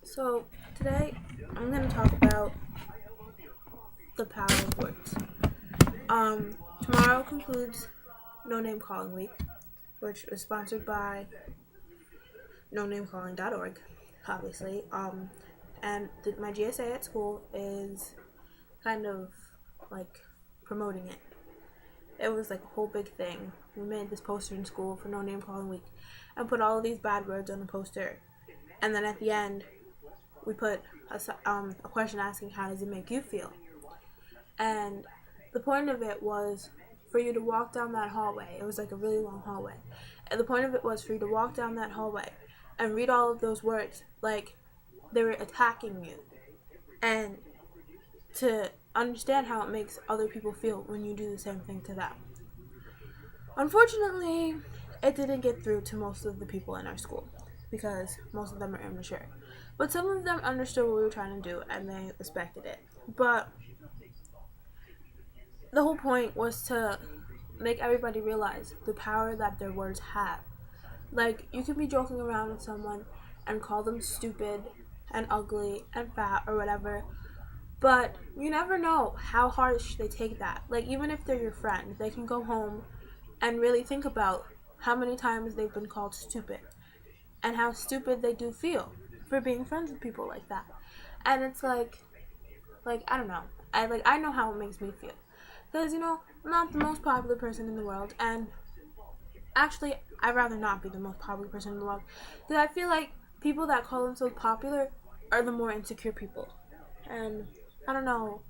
So today I'm going to talk about the power of words. Tomorrow concludes No Name Calling Week, which was sponsored by NoNameCalling.org, obviously. My GSA at school is kind of like promoting it. It was like a whole big thing. We made this poster in school for No Name Calling Week and put all of these bad words on the poster. And then at the end, we put a question asking, how does it make you feel? And the point of it was for you to walk down that hallway. It was like a really long hallway. And the point of it was for you to walk down that hallway and read all of those words like they were attacking you. And to understand how it makes other people feel when you do the same thing to them. Unfortunately, it didn't get through to most of the people in our school because most of them are immature. But some of them understood what we were trying to do and they respected it. But the whole point was to make everybody realize the power that their words have. Like, you can be joking around with someone and call them stupid and ugly and fat or whatever, but you never know how harsh they take that. Like, even if they're your friend, they can go home and really think about how many times they've been called stupid and how stupid they do feel for being friends with people like that. And it's like I don't know. I know how it makes me feel. Because, I'm not the most popular person in the world, and actually, I'd rather not be the most popular person in the world. Because I feel like people that call themselves popular are the more insecure people. And I don't know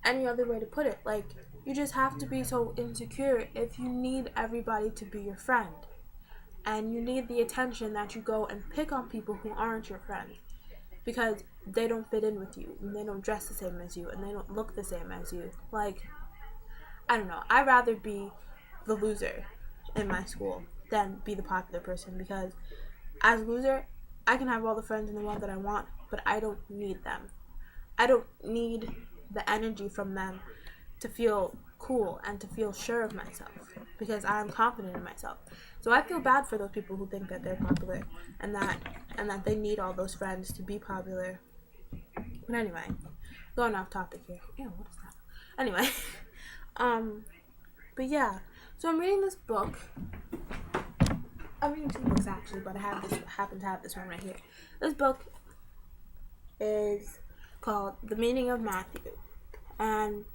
any other way to put it. Like, you just have to be so insecure if you need everybody to be your friend. And you need the attention that you go and pick on people who aren't your friend. Because they don't fit in with you, and they don't dress the same as you, and they don't look the same as you. Like, I don't know. I'd rather be the loser in my school than be the popular person, because as a loser, I can have all the friends in the world that I want, but I don't need them. I don't need the energy from them to feel cool and to feel sure of myself, because I'm confident in myself. So I feel bad for those people who think that they're popular and that they need all those friends to be popular. But anyway, going off topic here. Ew, what is that? Anyway, but yeah. So I'm reading this book. I'm reading two books actually, but I happen to have this one right here. This book is called The Meaning of Matthew, and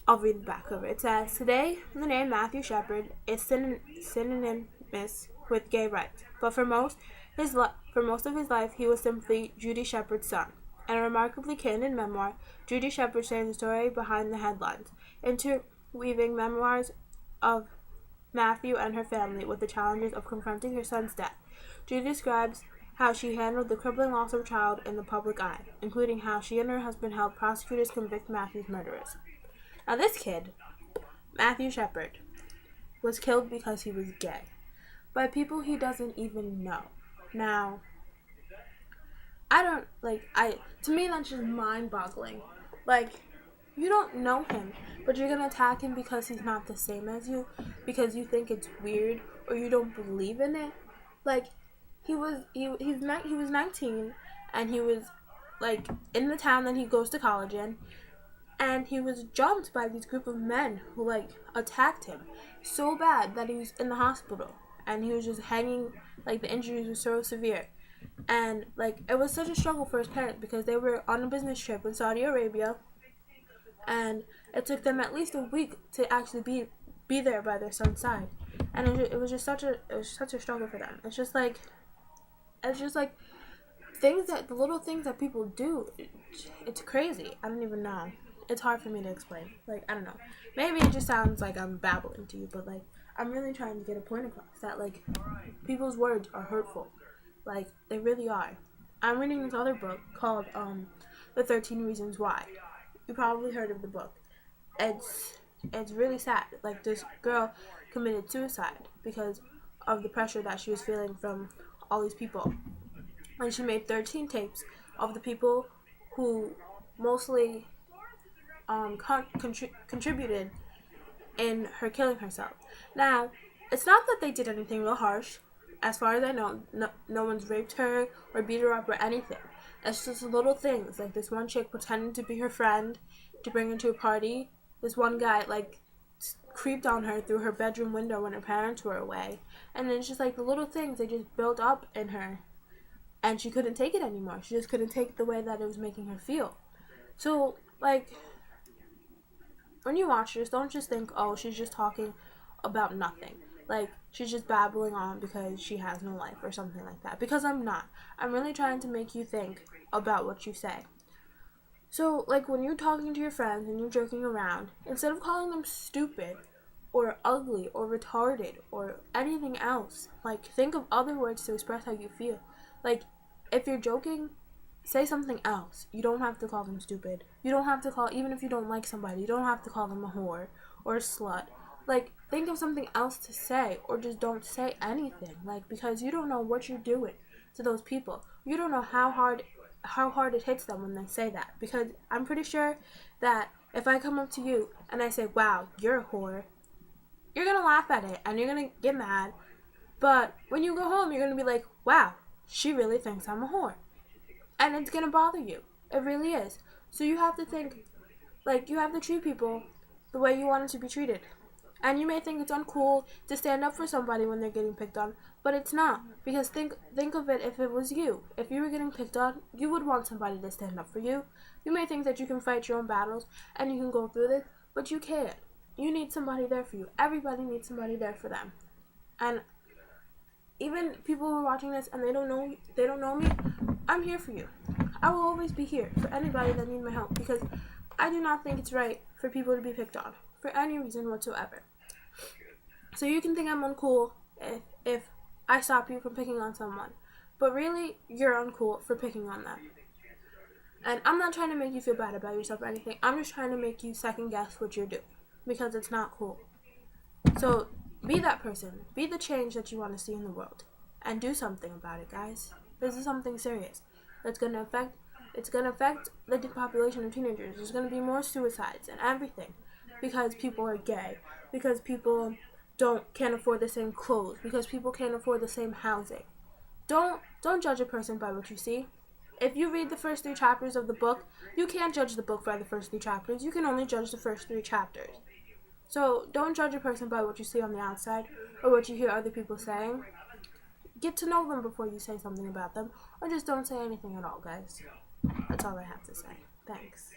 I'll read the back of it. It says, today, the name Matthew Shepard is synonymous with gay rights, but for most of his life, he was simply Judy Shepard's son. In a remarkably candid memoir, Judy Shepard shares the story behind the headlines, interweaving memoirs of Matthew and her family with the challenges of confronting her son's death. Judy describes how she handled the crippling loss of a child in the public eye, including how she and her husband helped prosecutors convict Matthew's murderers. Now this kid, Matthew Shepard, was killed because he was gay by people he doesn't even know. Now, to me that's just mind-boggling. Like, you don't know him, but you're gonna attack him because he's not the same as you, because you think it's weird or you don't believe in it. Like, he was 19, and he was like in the town that he goes to college in, and he was jumped by this group of men who like attacked him so bad that he was in the hospital, and he was just hanging. Like, the injuries were so severe, and like it was such a struggle for his parents because they were on a business trip in Saudi Arabia, and it took them at least a week to actually be there by their son's side, and it was such a struggle for them. It's just like the little things that people do. It's crazy. I don't even know. It's hard for me to explain. Like, I don't know. Maybe it just sounds like I'm babbling to you, but like I'm really trying to get a point across that like people's words are hurtful. Like, they really are. I'm reading this other book called The 13 Reasons Why. You probably heard of the book. It's really sad. Like, this girl committed suicide because of the pressure that she was feeling from all these people. And she made 13 tapes of the people who mostly contributed in her killing herself. Now, it's not that they did anything real harsh. as far as I know, no one's raped her or beat her up or anything. It's just little things, like this one chick pretending to be her friend to bring her to a party. This one guy, like, creeped on her through her bedroom window when her parents were away. And then it's just like the little things, they just built up in her. And she couldn't take it anymore. She just couldn't take the way that it was making her feel. So, like, when you watch this, don't just think, oh, she's just talking about nothing. Like, she's just babbling on because she has no life or something like that. Because I'm not. I'm really trying to make you think about what you say. So, like, when you're talking to your friends and you're joking around, instead of calling them stupid or ugly or retarded or anything else, like, think of other words to express how you feel. Like, if you're joking, say something else. You don't have to call them stupid. You don't have to call, even if you don't like somebody, you don't have to call them a whore or a slut. Like, think of something else to say, or just don't say anything. Like, because you don't know what you're doing to those people. You don't know how hard it hits them when they say that. Because I'm pretty sure that if I come up to you and I say, wow, you're a whore, you're gonna laugh at it and you're gonna get mad. But when you go home, you're gonna be like, wow, she really thinks I'm a whore. And it's gonna bother you. It really is. So you have to think, like, you have to treat people the way you want it to be treated. And you may think it's uncool to stand up for somebody when they're getting picked on, but it's not. Because think of it if it was you. If you were getting picked on, you would want somebody to stand up for you. You may think that you can fight your own battles and you can go through this, but you can't. You need somebody there for you. Everybody needs somebody there for them. And even people who are watching this and they don't know me, I'm here for you. I will always be here for anybody that needs my help, because I do not think it's right for people to be picked on for any reason whatsoever. So you can think I'm uncool if I stop you from picking on someone, but really, you're uncool for picking on them. And I'm not trying to make you feel bad about yourself or anything. I'm just trying to make you second guess what you're doing, because it's not cool. So be that person. Be the change that you want to see in the world, and do something about it, guys. This is something serious that's going to affect. It's going to affect the population of teenagers. There's going to be more suicides and everything, because people are gay, because people can't afford the same clothes, because people can't afford the same housing. Don't judge a person by what you see. If you read the first 3 chapters of the book, you can't judge the book by the first 3 chapters. You can only judge the first 3 chapters. So don't judge a person by what you see on the outside or what you hear other people saying. Get to know them before you say something about them, or just don't say anything at all, guys. That's all I have to say. Thanks.